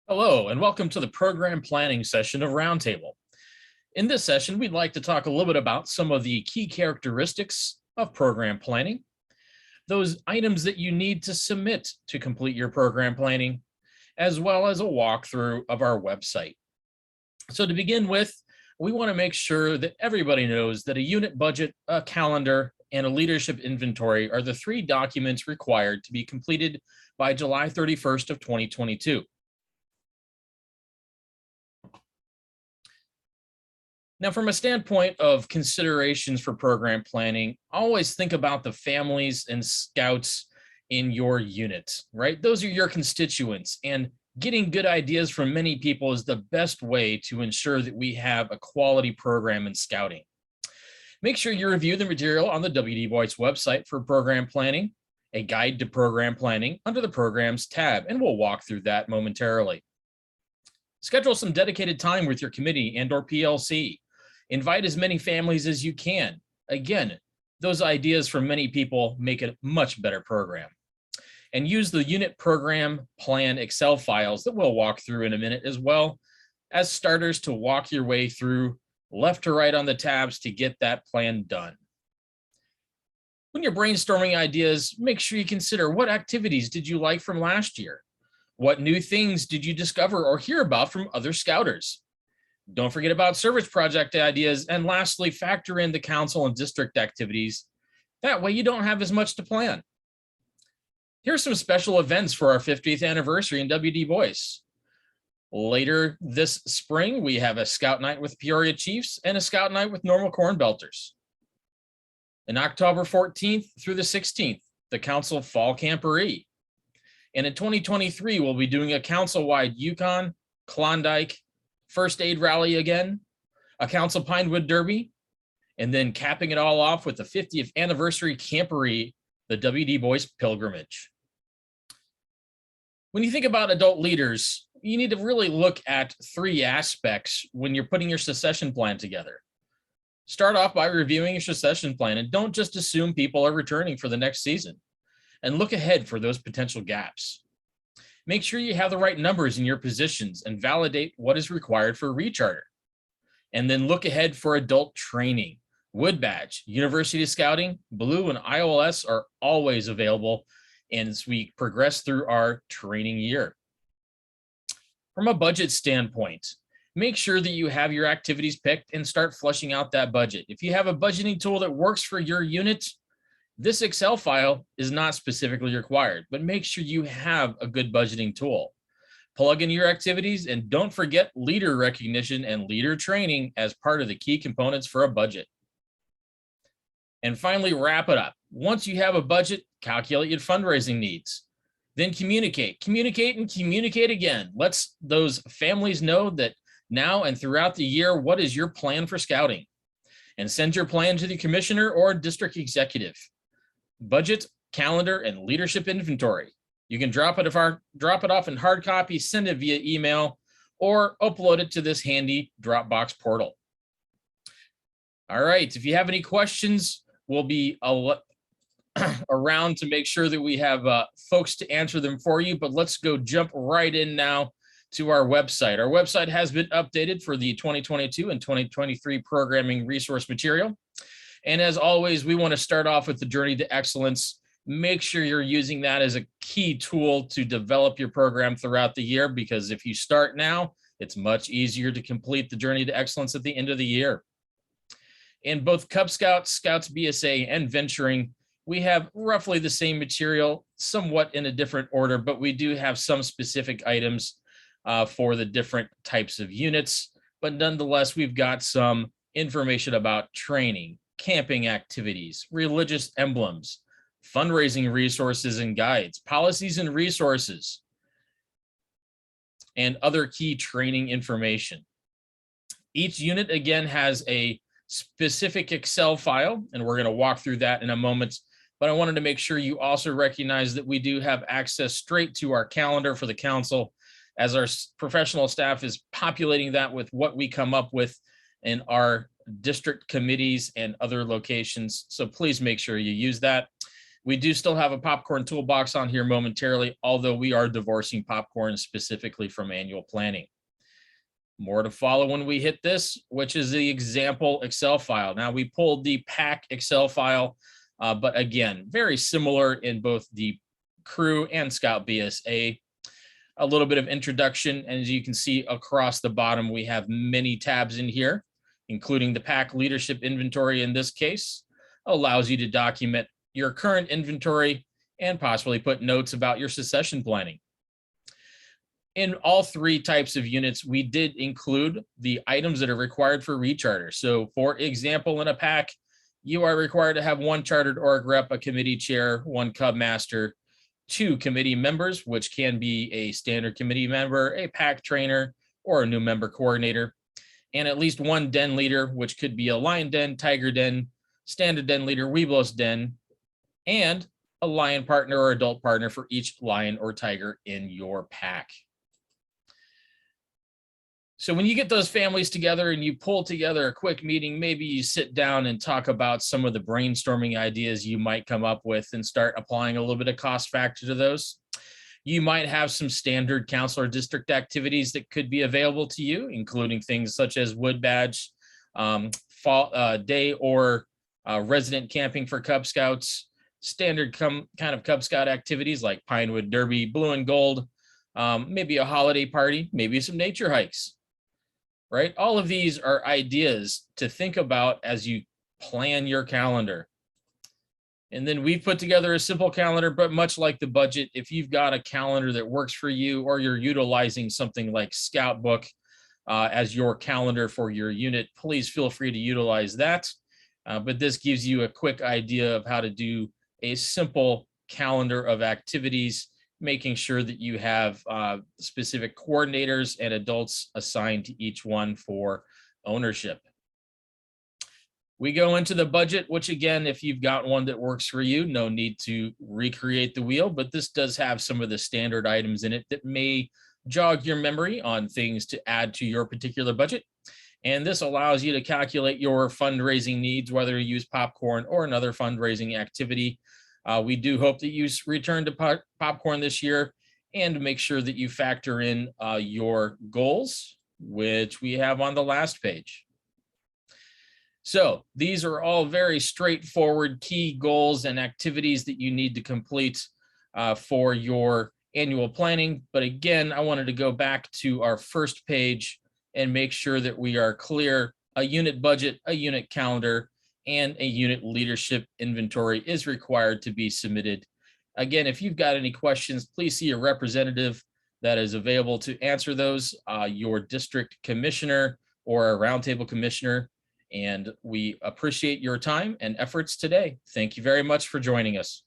Hello, and welcome to the program planning session of Roundtable. In this session, we'd like to talk a little bit about some of the key characteristics of program planning, those items that you need to submit to complete your program planning, as well as a walkthrough of our website. So to begin with, we want to make sure that everybody knows that a unit budget, a calendar, and a leadership inventory are the three documents required to be completed by July 31st of 2022. Now, from a standpoint of considerations for program planning, always think about the families and scouts in your unit, right? Those are your constituents, and getting good ideas from many people is the best way to ensure that we have a quality program in scouting. Make sure you review the material on the WD Boyce website for program planning, a guide to program planning under the programs tab, and we'll walk through that momentarily. Schedule some dedicated time with your committee and or PLC. Invite as many families as you can. Again, those ideas from many people make a much better program. And use the unit program plan Excel files that we'll walk through in a minute as well as starters to walk your way through left to right on the tabs to get that plan done. When you're brainstorming ideas, make sure you consider what activities did you like from last year? What new things did you discover or hear about from other scouters? Don't forget about service project ideas. And lastly, factor in the council and district activities. That way you don't have as much to plan. Here's some special events for our 50th anniversary in WD Boyce. Later this spring, we have a scout night with Peoria Chiefs and a scout night with Normal Corn Belters. On October 14th through the 16th, the council fall camporee. And in 2023, we'll be doing a council-wide Yukon, Klondike, first aid rally again, a council Pinewood Derby, and then capping it all off with the 50th anniversary camporee, the WD Boyce Pilgrimage. When you think about adult leaders, you need to really look at three aspects when you're putting your succession plan together. Start off by reviewing your succession plan and don't just assume people are returning for the next season, and look ahead for those potential gaps. Make sure you have the right numbers in your positions and validate what is required for recharter. And then look ahead for adult training. Wood Badge, University Scouting, Blue, and IOLS are always available as we progress through our training year. From a budget standpoint, make sure that you have your activities picked and start flushing out that budget. If you have a budgeting tool that works for your unit, this Excel file is not specifically required, but make sure you have a good budgeting tool. Plug in your activities and don't forget leader recognition and leader training as part of the key components for a budget. And finally, wrap it up. Once you have a budget, calculate your fundraising needs. Then communicate and communicate again. Let those families know that now and throughout the year, what is your plan for scouting? And send your plan to the commissioner or district executive. Budget, calendar, and leadership inventory. You can drop it off in hard copy, send it via email, or upload it to this handy Dropbox portal. All right, if you have any questions, we'll be around to make sure that we have folks to answer them for you, but let's go jump right in now to our website. Our website has been updated for the 2022 and 2023 programming resource material. And as always, we want to start off with the Journey to Excellence. Make sure you're using that as a key tool to develop your program throughout the year, because if you start now, it's much easier to complete the Journey to Excellence at the end of the year. In both Cub Scouts, Scouts BSA, and Venturing, we have roughly the same material, somewhat in a different order, but we do have some specific items for the different types of units. But nonetheless, we've got some information about training, camping activities, religious emblems, fundraising resources and guides, policies and resources, and other key training information. Each unit, again, has a specific Excel file, and we're going to walk through that in a moment. But I wanted to make sure you also recognize that we do have access straight to our calendar for the council, as our professional staff is populating that with what we come up with in our district committees and other locations. So please make sure you use that. We do still have a popcorn toolbox on here momentarily, although we are divorcing popcorn specifically from annual planning. More to follow when we hit this, which is the example Excel file. Now we pulled the PAC Excel file, but again, very similar in both the crew and Scout BSA. A little bit of introduction, and as you can see across the bottom, we have many tabs in here, including the PAC leadership inventory in this case, allows you to document your current inventory and possibly put notes about your succession planning. In all three types of units, we did include the items that are required for recharter. So for example, in a PAC, you are required to have one chartered org rep, a committee chair, one cub master, 2 committee members, which can be a standard committee member, a PAC trainer, or a new member coordinator, and at least 1 den leader, which could be a lion den, tiger den, standard den leader, Weeblos den, and a lion partner or adult partner for each lion or tiger in your PAC. So when you get those families together and you pull together a quick meeting, maybe you sit down and talk about some of the brainstorming ideas you might come up with and start applying a little bit of cost factor to those. You might have some standard council or district activities that could be available to you, including things such as wood badge, fall day or resident camping for Cub Scouts, standard kind of Cub Scout activities like Pinewood Derby, Blue and Gold, maybe a holiday party, maybe some nature hikes, right? All of these are ideas to think about as you plan your calendar. And then we've put together a simple calendar, but much like the budget, if you've got a calendar that works for you, or you're utilizing something like Scout Book as your calendar for your unit, please feel free to utilize that. But this gives you a quick idea of how to do a simple calendar of activities, making sure that you have specific coordinators and adults assigned to each one for ownership. We go into the budget, which again, if you've got one that works for you, no need to recreate the wheel, but this does have some of the standard items in it that may jog your memory on things to add to your particular budget. And this allows you to calculate your fundraising needs, whether you use popcorn or another fundraising activity. We do hope that you return to popcorn this year, and make sure that you factor in your goals, which we have on the last page. So these are all very straightforward key goals and activities that you need to complete for your annual planning. But again, I wanted to go back to our first page and make sure that we are clear. A unit budget, a unit calendar, and a unit leadership inventory is required to be submitted. Again, if you've got any questions, please see a representative that is available to answer those, your district commissioner or a roundtable commissioner. And we appreciate your time and efforts today. Thank you very much for joining us.